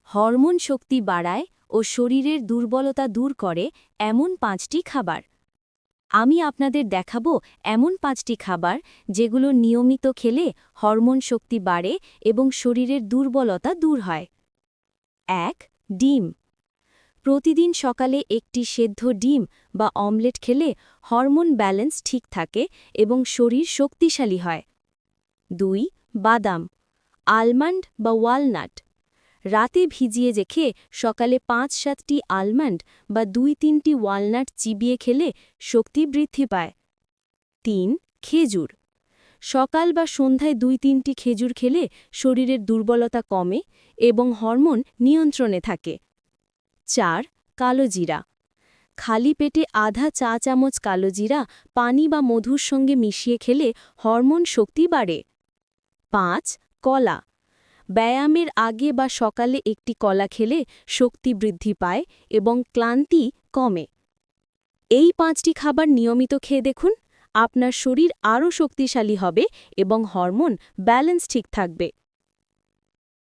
Hormone শক্তি বাড়ায় ও শরীরের দুর্বলতা দূর করে এমন 5টি খাবার। আমি আপনাদের দেখাবো এমন 5টি খাবার যেগুলো নিয়মিত খেলে হরমোন শক্তি বাড়ে এবং শরীরের দুর্বলতা দূর হয়। 1. ডিম। প্রতিদিন সকালে একটি সেদ্ধ ডিম বা অমলেট খেলে হরমোন ব্যালেন্স ঠিক থাকে এবং শরীর শক্তিশালী হয়। 2. বাদাম, আলমন্ড বা ওয়ালনাট। রাতে ভিজিয়ে রেখে সকালে 5-7টি আলমন্ড বা 2-3টি ওয়ালনাট চিবিয়ে খেলে শক্তি বৃদ্ধি পায়। 3. খেজুর। সকাল বা সন্ধ্যায় 2-3টি খেজুর খেলে শরীরের দুর্বলতা কমে এবং হরমোন নিয়ন্ত্রণে থাকে। 4. কালোজিরা। খালি পেটে আধা চা চামচ কালোজিরা পানি বা মধুর সঙ্গে মিশিয়ে খেলে হরমোন শক্তি বাড়ে। 5. কলা। ব্যায়ামের আগে বা সকালে একটি কলা খেলে শক্তি বৃদ্ধি পায় এবং ক্লান্তি কমে। এই 5টি খাবার নিয়মিত খেয়ে দেখুন, আপনার শরীর আরও শক্তিশালী হবে এবং হরমোন ব্যালেন্স ঠিক থাকবে।